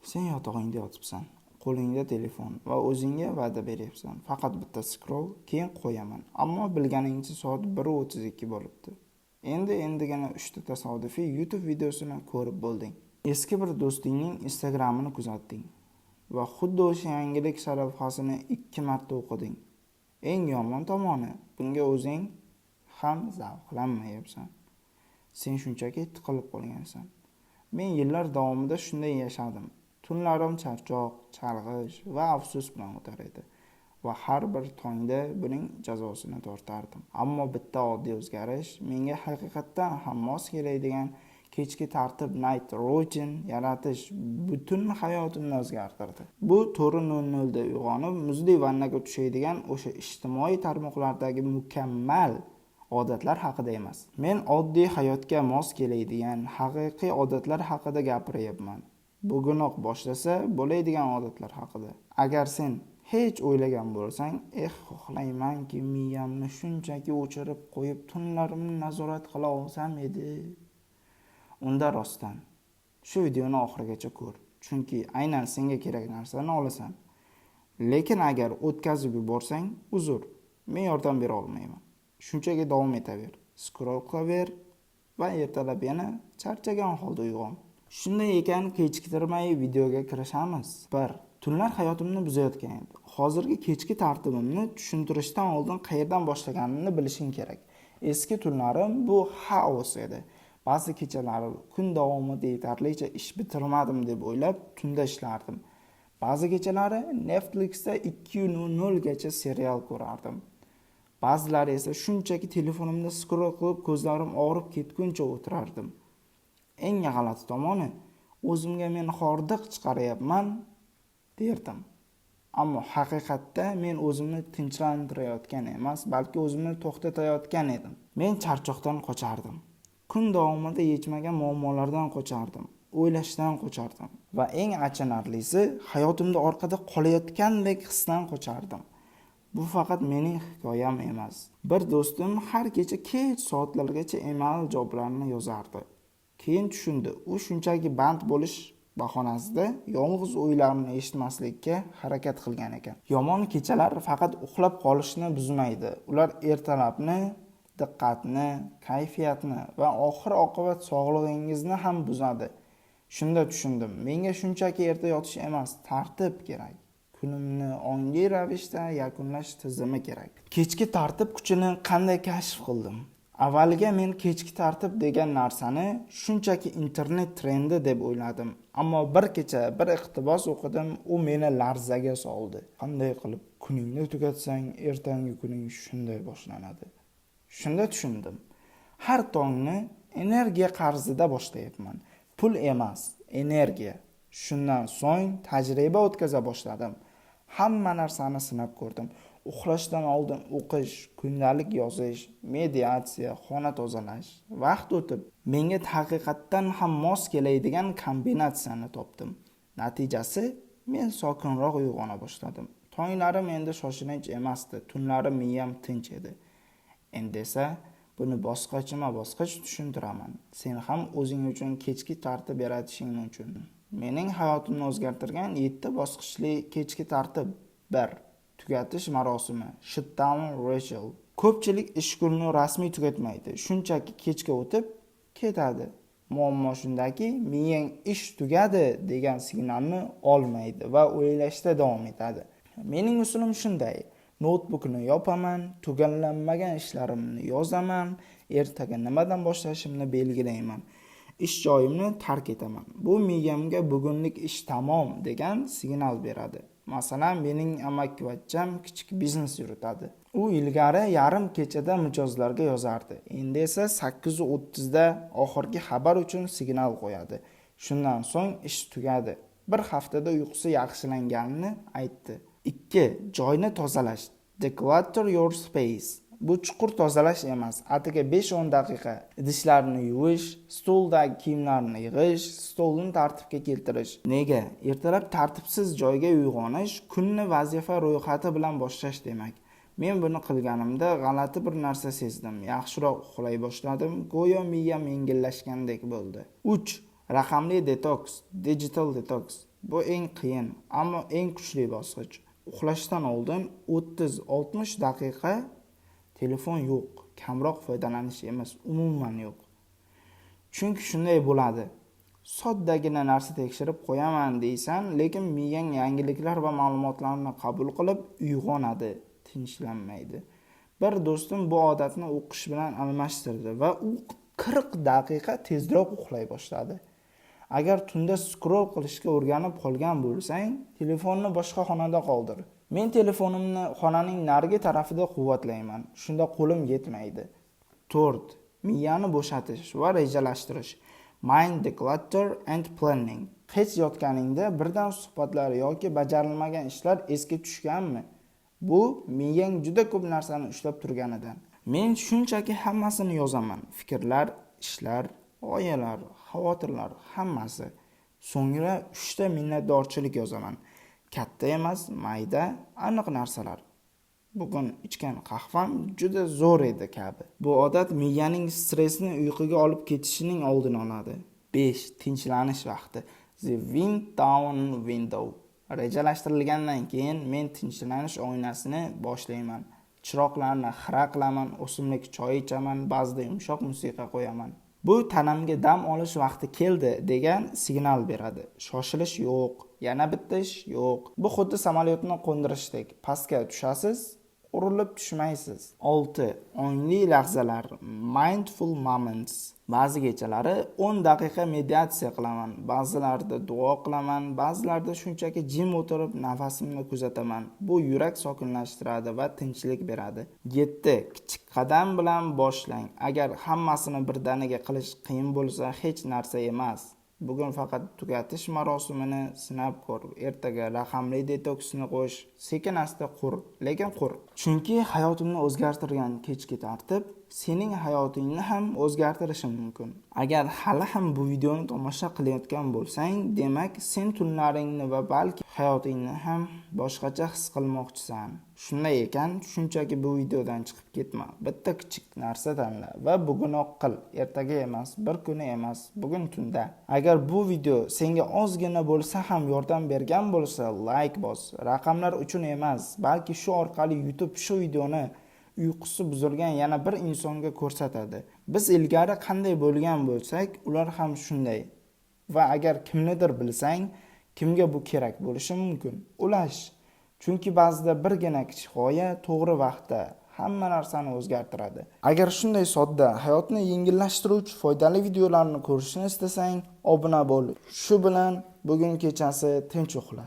Sen yotog'ingda yotibsan, qo'lingda telefon va o'zingga va'da beryapsan. Faqat bitta scroll, keyin qo'yaman. Ammo bilganingcha soat 1:32 bo'libdi. Endigina 3 ta tasodifiy YouTube videosini ko'rib bo'lding. Eski bir do'stingning Instagramini kuzatding va xuddi o'sha yangilik sharafxasini 2 marta o'qiding. Eng yomon tomoni, bunga o'zing ham zavqlanmayapsan. Sen shunchaki tiqilib qolgansan. Men yillar davomida shunday yashadim. Tunlarim charchoq, chalg'ish va afsus bilan o'tar edi. Va har bir tongda buning jazosini tortardim. Ammo bitta oddiy o'zgarish menga haqiqatdan ham mos keladigan kechki tartib night routine yaratish butun hayotimni o'zgartirdi. Bu 4:00 da uyg'onib, muzli vannaga tushadigan o'sha ijtimoiy tarmoqlardagi mukammal odatlar haqida emas. Men oddiy hayotga mos keladigan haqiqiy odatlar haqida gapiryapman. Bugunoq boshlasa bo'ladigan odatlar haqida. Agar sen hech o'ylagan bo'lsang, xohlaymanki miyamni shunchaki o'chirib qo'yib tunlarimni nazorat qila olsam edi. Unda rostdan shu videoni oxirigacha ko'r, chunki aynan senga kerak narsani olasan. Lekin agar o'tkazib yuborsang, uzr, men yordam bera olmayman. Shunchaki davom etaver, scroll qilaver va ertalab yana charchagan holda uyg'on. Shunday ekan, kechiktirmay videoga kirishamiz. 1. Tunlar hayotimni buzayotgan edi. Hozirgi kechki tartibimni tushuntirishdan oldin qayerdan boshlaganimni bilishing kerak. Eski tunlarim bu xaos edi. Ba'zi kechalari kun davomida yetarlicha ish bitirmadim deb o'ylab tunda ishlardim. Ba'zi kechalari Netflixda 2:00 gacha serial ko'rardim. Ba'zilari esa shunchaki telefonimda scroll qilib ko'zlarim og'rib ketguncha o'tirardim. Eng g'alati tomoni, o'zimga men hordiq chiqaryapman derdim. Ammo haqiqatda men o'zimni tinchlantirayotgan emas, balki o'zimni to'xtatayotgan edim. Men charchoqdan qochardim. Kun davomida yechmagan muammolardan qochardim. O'ylashdan qochardim. Va eng achinarlisi, hayotimda orqada qolayotgandek hisdan qochardim. Bu faqat mening hikoyam emas. Bir do'stim har kecha kech soatlargacha email javoblarini yozardi. Keyin tushundi, u shunchaki band bo'lish bahonasida yolg'iz o'ylarimni eshitmaslikka harakat qilgan ekan. Yomon kechalar faqat uxlab qolishni buzmaydi. Ular ertalabni, diqqatni, kayfiyatni va oxir-oqibat sog'lig'ingizni ham buzadi. Shunda tushundim, menga shunchaki erta yotish emas, tartib kerak. Kunimni ongli ravishda yakunlash tizimi kerak. Kechki tartib kuchini qanday kashf qildim? Avvaliga men kechki tartib degan narsani shunchaki internet trendi deb o'yladim. Ammo bir kecha bir iqtibos o'qidim, u meni larzaga soldi. Qanday qilib kuningni tugatsang, ertangi kuning shunday boshlanadi. Shunda tushundim. Har tongni energiya qarzida boshlayapman. Pul emas, energiya. Shundan so'ng tajriba o'tkaza boshladim. Hamma narsani sinab ko'rdim. Uxlashdan oldin o'qish, kundalik yozish, mediatsiya, xona tozalash. Vaqt o'tib, menga haqiqatdan ham mos keladigan kombinatsiyani topdim. Natijasi, men sokinroq uyg'ona boshladim. Tonglarim endi shoshilinch emasdi, tunlarim miyam tinch edi. Endi esa buni boshqacha tushuntiraman. Sen ham o'zing uchun kechki tartib yaratishing mumkin. Mening hayotimni o'zgartirgan 7 bosqichli kechki tartib. 1. Tugatish marosimi. Shutdown ritual. Ko'pchilik ish kunini rasmiy tugatmaydi. Shunchaki kechga o'tib ketadi. Muammo shundaki, miyang ish tugadi degan signalni olmaydi va o'ylashda davom etadi. Mening usulim shunday. Notebookni yopaman, tugallanmagan ishlarimni yozaman, ertaga nimadan boshlashimni belgilayman. Ish joyimni tark etaman. Bu miyamga bugunlik ish tamom degan signal beradi. Masalan, mening amakivachcham kichik biznes yuritadi. U ilgari yarim kechada mijozlarga yozardi. Endi esa 8:30 da oxirgi xabar uchun signal qo'yadi. Shundan so'ng ish tugadi. Bir haftada uyqusi yaxshilanganini aytdi. 2. Joyni tozalash. Declutter your space. Bu chuqur tozalash emas, atigi 5-10 daqiqa idishlarni yuvish, stoldagi kiyimlarni yig'ish, stolni tartibga keltirish. Nega? Ertalab tartibsiz joyga uyg'onish kunni vazifa ro'yxati bilan boshlash demak. Men buni qilganimda g'alati bir narsa sezdim. Yaxshiroq uxlay boshladim, go'yo miyam yengillashgandek bo'ldi. 3. Raqamli detoks, digital detoks. Bu eng qiyin, ammo eng kuchli bosqich. Uxlashdan oldin 30-60 daqiqa telefon yo'q. Kamroq foydalanish emas, umuman yo'q. Chunki shunday bo'ladi. Soddagina narsa tekshirib qo'yaman deysan, lekin miyang yangiliklar va ma'lumotlarni qabul qilib uyg'onadi, tinchlanmaydi. Bir do'stim bu odatni o'qish bilan almashtirdi va u 40 daqiqa tezroq uxlay boshladi. Agar tunda scroll qilishga o'rganib qolgan bo'lsang, telefonni boshqa xonada qoldir. Men telefonimni xonaning narigi tarafida quvvatlayman. Shunda qo'lim yetmaydi. 4. Miyani bo'shatish va rejalashtirish. Mind declutter and planning. Hech yotganingda birdan suhbatlar yoki bajarilmagan ishlar esga tushganmi? Bu miyang juda ko'p narsani ushlab turganidan. Men shunchaki hammasini yozaman. Fikrlar, ishlar, g'oyalar, xavotirlar, hammasi. So'ngra 3 ta minnatdorchilik yozaman. Katta emas, mayda, aniq narsalar. Bugun ichgan qahvam juda zo'r edi kabi. Bu odat miyaning stressni uyquga olib ketishining oldini oladi. 5. Tinchlanish vaqti. The wind down window. Rejalashtirilgandan keyin men tinchlanish oynasini boshlayman. Chiroqlarni xira qilaman, o'simlik choy ichaman, ba'zida yumshoq musiqa qo'yaman. Bu tanamga dam olish vaqti keldi degan signal beradi. Shoshilish yo'q, yana bitta ish yo'q. Bu xuddi samolyotni qo'ndirishdek. Pastga tushasiz, urilib tushmaysiz. 6. Ongli lahzalar, mindful moments. Ba'zi kechalari 10 daqiqa meditatsiya qilaman, ba'zilarida duo qilaman, ba'zilarida shunchaki jim o'tirib nafasimni kuzataman. Bu yurak sokinlashtiradi va tinchlik beradi. 7. Kichik qadam bilan boshlang. Agar hammasini birdaniga qilish qiyin bo'lsa, hech narsa emas. Bugun faqat tugatish marosimini sinab ko'r. Ertaga raqamli detoksni qo'sh. Sekin-asta qur, lekin qur. Chunki hayotimni o'zgartirgan kechki tartib sening hayotingni ham o'zgartirishi mumkin. Agar hali ham bu videoni tomosha qilayotgan bo'lsang, demak sen tunlaringni va balki hayotingni ham boshqacha his qilmoqchisan. Shunday ekan, shunchaki bu videodan chiqib ketma. Bitta kichik narsa tanla va bugunoq qil. Ertaga emas, bir kuni emas, bugun tunda. Agar bu video senga ozgina bo'lsa ham yordam bergan bo'lsa, like bos. Raqamlar uchun emas, balki shu orqali YouTube shu videoni uyqusi buzilgan yana bir insonga ko'rsatadi. Biz ilgari qanday bo'lgan bo'lsak, ular ham shunday. Va agar kimnidir bilsang, kimga bu kerak bo'lishi mumkin? Ulash. Chunki ba'zida birgina kichik g'oya to'g'ri vaqtda hamma narsani o'zgartiradi. Agar shunday sodda, hayotni yengillashtiruvchi foydali videolarni ko'rishni istasang, obuna bo'l. Shu bilan bugun kechasi tinch uxla.